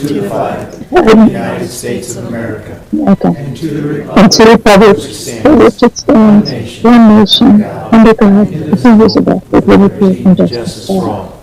to the flag of the United States of America, Okay. and to the And to the republic for which it stands, one nation, under God, indivisible, with liberty and justice for all.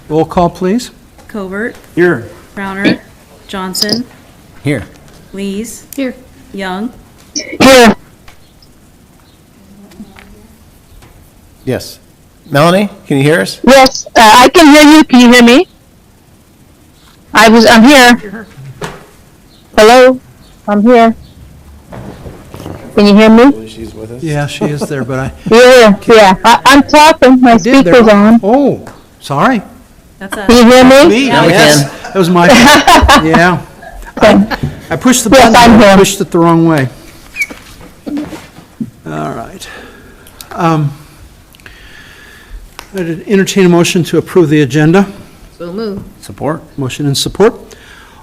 Roll call, please. Covert, Here. Browner, Johnson, Here. Lees. Here. Young, Here. Yes. Melanie, can you hear us? Yes, I can hear you. Can you hear me? I'm here. Hello? I'm here. Can you hear me? She's with us. Yeah, she is there, but I Yeah. I'm talking. My did there. speaker's on. Oh, sorry. that's Can you us. hear me? Me? Now we Yes. can. That was my fault. Yeah. I pushed the Yes, button, I'm but I here. pushed it the wrong way. All right. I'd entertain a motion to approve the agenda. So move. Support. Motion and support.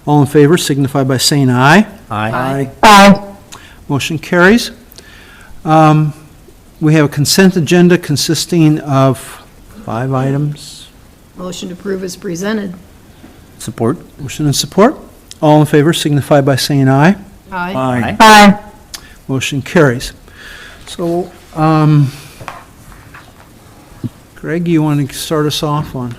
All in favor signify by saying aye. Aye. Aye. Motion carries. We have a consent agenda consisting of 5 items. Motion to approve is presented. Support. Motion and support. All in favor signify by saying aye. Aye. Aye. Motion carries. So, Greg, you want to start us off on?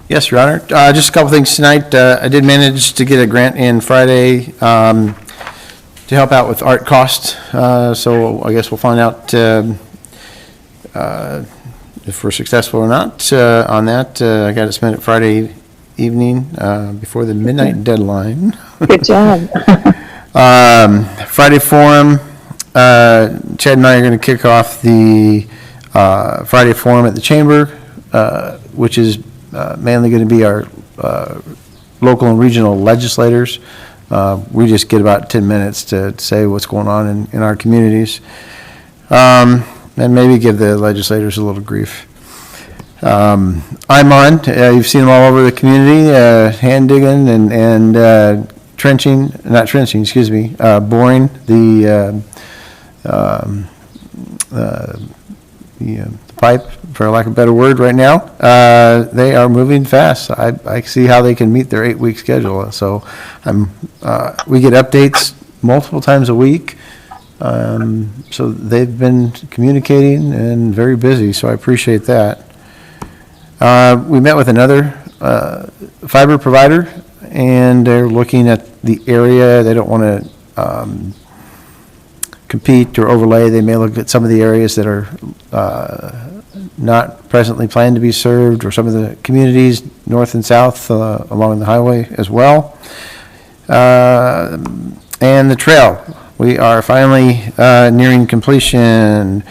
Yes, Your Honor. Just a couple things tonight. I did manage to get a grant in Friday to help out with art costs. So I guess we'll find out if we're successful or not on that. I got it submitted Friday evening before the midnight deadline. Good job. Friday Forum, Chad and I are going to kick off the Friday Forum at the Chamber, which is mainly going to be our local and regional legislators. We just get about 10 minutes to say what's going on in our communities, and maybe give the legislators a little grief. I'm on. You've seen them all over the community, hand digging and trenching, not trenching, excuse me, boring the pipe, for lack of a better word, right now. They are moving fast. I see how they can meet their 8-week schedule. So we get updates multiple times a week. So they've been communicating and very busy, so I appreciate that. We met with another fiber provider, and they're looking at the area. They don't want to compete or overlay. They may look at some of the areas that are not presently planned to be served, or some of the communities north and south along the highway as well. And the trail. We are finally nearing completion.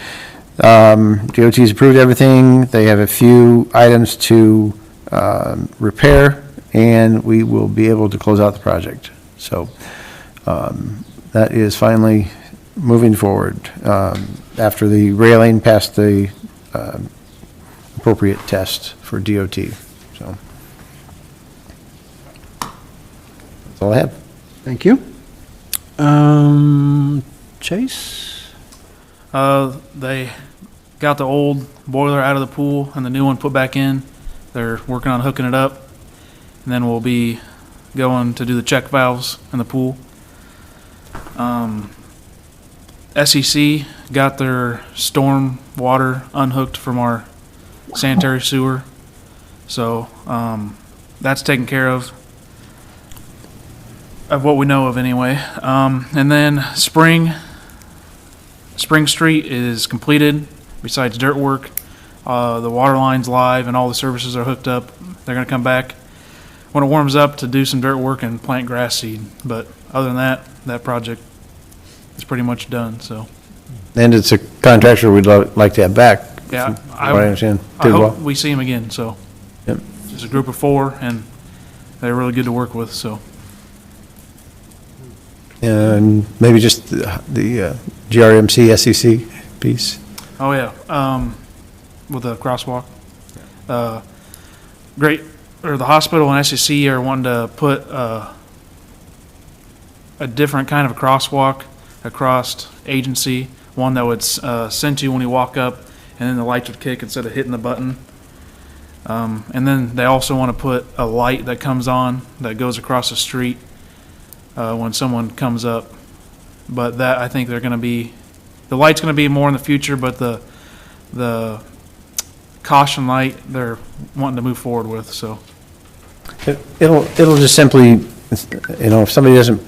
DOT's approved everything. They have a few items to repair, and we will be able to close out the project. So that is finally moving forward after the railing passed the appropriate test for DOT. So that's all I have. Thank you. Chase? They got the old boiler out of the pool and the new one put back in. They're working on hooking it up, and then we'll be going to do the check valves in the pool. SEC got their storm water unhooked from our sanitary sewer, so that's taken care of what we know of anyway. And then Spring Street is completed besides dirt work. The water line's live and all the services are hooked up. They're going to come back when it warms up to do some dirt work and plant grass seed. But other than that, that project is pretty much done. So, And it's a contractor we'd like to have back. yeah, from what I understand. I Did hope well. we see them again. So, Yep. it's a group of 4, and they're really good to work with. So, And maybe just the GRMC SEC piece. oh yeah, with the crosswalk. Great, or the hospital and SEC are wanting to put a different kind of a crosswalk across agency one that would send you when you walk up, and then the lights would kick instead of hitting the button. And then they also want to put a light that comes on that goes across the street when someone comes up. But that, I think they're going to be, the light's going to be more in the future, but the caution light they're wanting to move forward with, so. It'll just simply, you know, if somebody doesn't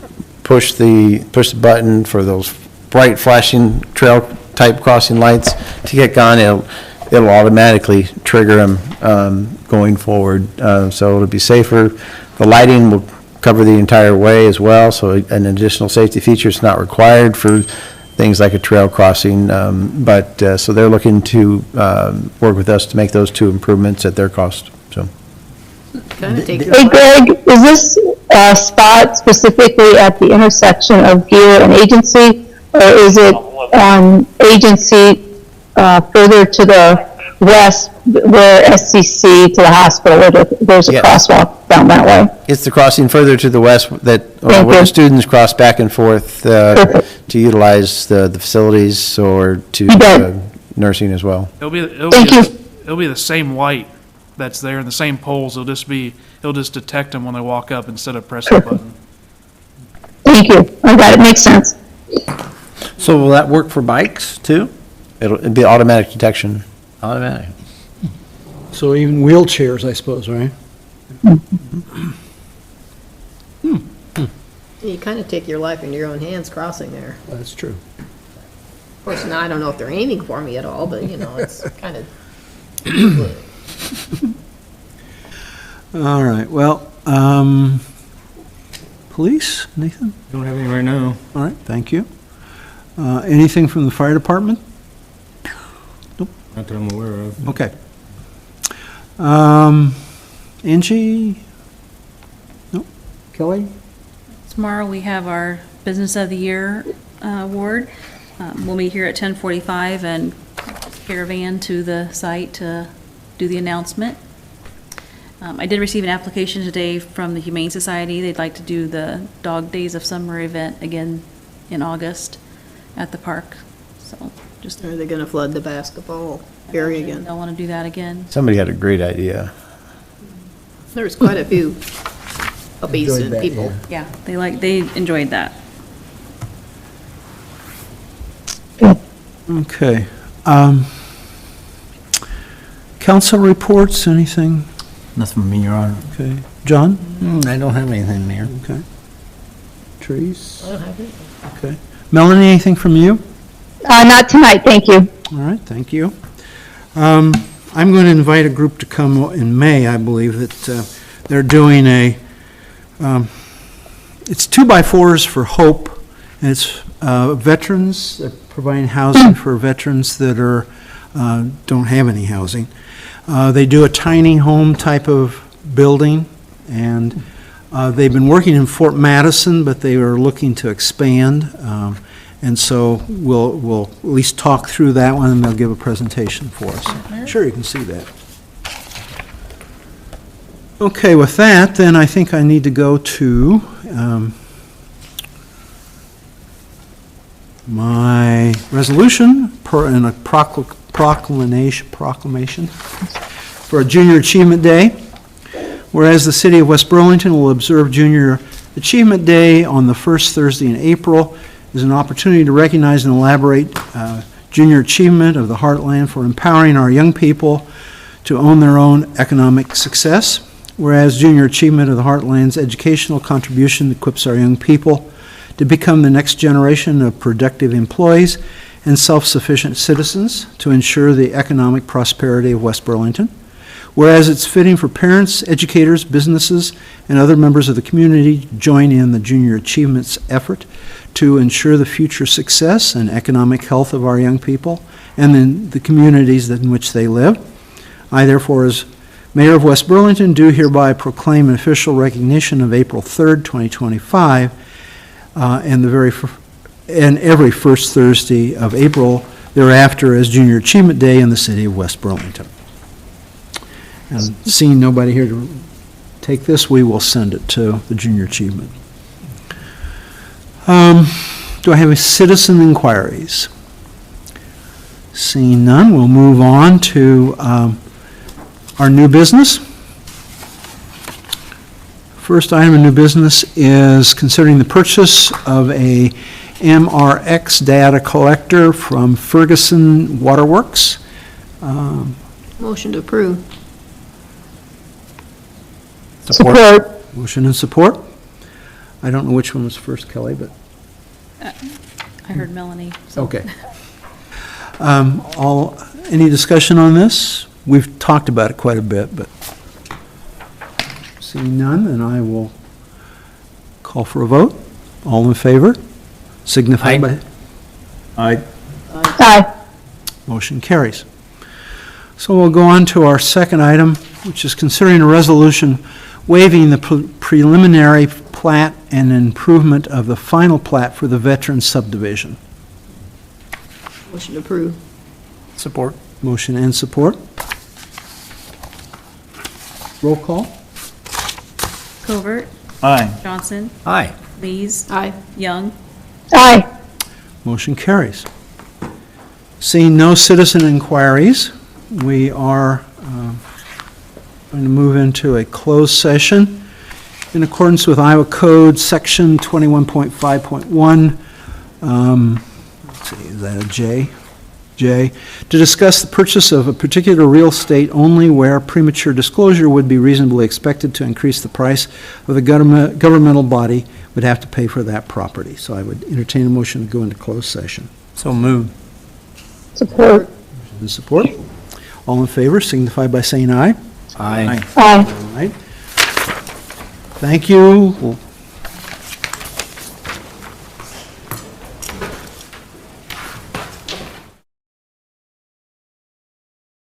push the button for those bright flashing trail type crossing lights to get on, it'll automatically trigger them going forward. So it'll be safer. The lighting will cover the entire way as well, so an additional safety feature is not required for things like a trail crossing. So they're looking to work with us to make those two improvements at their cost. So. Kind of take your. Hey Greg, is this spot specifically at the intersection of Gear and Agency, or is it Agency further to the west where SCC to the hospital, where there's a Yeah. crosswalk down that way? It's the crossing further to the west where the students cross back and forth to utilize the facilities or to nursing as well. It'll be the same light that's there and the same poles. It'll just detect them when they walk up instead of pressing a button. Thank you. I got it. Makes sense. So will that work for bikes too? It'll be automatic detection. Automatic. So even wheelchairs, I suppose, right? You kind of take your life into your own hands crossing there. That's true. Of course, now I don't know if they're aiming for me at all, but you know, it's kind of. All right, well, police, Nathan? Don't have any right now. All right, thank you. Anything from the fire department? Not that I'm aware of. Okay. Angie? No? Kelly? Tomorrow we have our Business of the Year award. We'll meet here at 10:45 and caravan to the site to do the announcement. I did receive an application today from the Humane Society. They'd like to do the Dog Days of Summer event again in August at the park. So just, Are they going to flood the basketball area again? they'll want to do that again. Somebody had a great idea. There's quite a few puppies and people. Yeah, they enjoyed that. Okay. Council reports, anything? Nothing from me, Your Honor. Okay. John? I don't have anything, Mayor. Okay. Trees? I don't have it. Okay. Melanie, anything from you? Not tonight, thank you. All right, thank you. I'm going to invite a group to come in May, I believe, that they're doing it's 2x4s for Hope, and it's veterans, they're providing housing for veterans that don't have any housing. They do a tiny home type of building, and they've been working in Fort Madison, but they are looking to expand. And so we'll at least talk through that one, and they'll give a presentation for us. Sure, you can see that. Okay, with that, then I think I need to go to my resolution and a proclamation for a Junior Achievement Day. Whereas the City of West Burlington will observe Junior Achievement Day on the first Thursday in April, is an opportunity to recognize and elaborate junior achievement of the Heartland for empowering our young people to own their own economic success. Whereas junior achievement of the Heartland's educational contribution equips our young people to become the next generation of productive employees and self-sufficient citizens to ensure the economic prosperity of West Burlington. Whereas it's fitting for parents, educators, businesses, and other members of the community to join in the Junior Achievements effort to ensure the future success and economic health of our young people and in the communities in which they live. I therefore, as Mayor of West Burlington, do hereby proclaim an official recognition of April 3rd, 2025, and every first Thursday of April thereafter as Junior Achievement Day in the City of West Burlington. And seeing nobody here to take this, we will send it to the Junior Achievement. Do I have any citizen inquiries? Seeing none, we'll move on to our new business. First item of new business is considering the purchase of a MRX data collector from Ferguson Waterworks. Motion to approve. Support. Motion and support. I don't know which one was first, Kelly, but, I heard Melanie. so- okay. Any discussion on this? We've talked about it quite a bit, but seeing none, then I will call for a vote. All in favor? Signify Aye. by... Aye. Aye. Motion carries. So we'll go on to our second item, which is considering a resolution waiving the preliminary plat and improvement of the final plat for the veteran subdivision. Motion to approve. Support. Motion and support. Roll call. Covert, Aye. Johnson, Aye. Lees, Aye. Young. Aye. Motion carries. Seeing no citizen inquiries, we are going to move into a closed session in accordance with Iowa Code Section 21.5.1. Let's see, is that a J? J, to discuss the purchase of a particular real estate only where premature disclosure would be reasonably expected to increase the price of the governmental body would have to pay for that property. So I would entertain a motion to go into closed session. So moved. Support. And support. All in favor signify by saying aye. Aye. Aye. All right. Thank you. We'll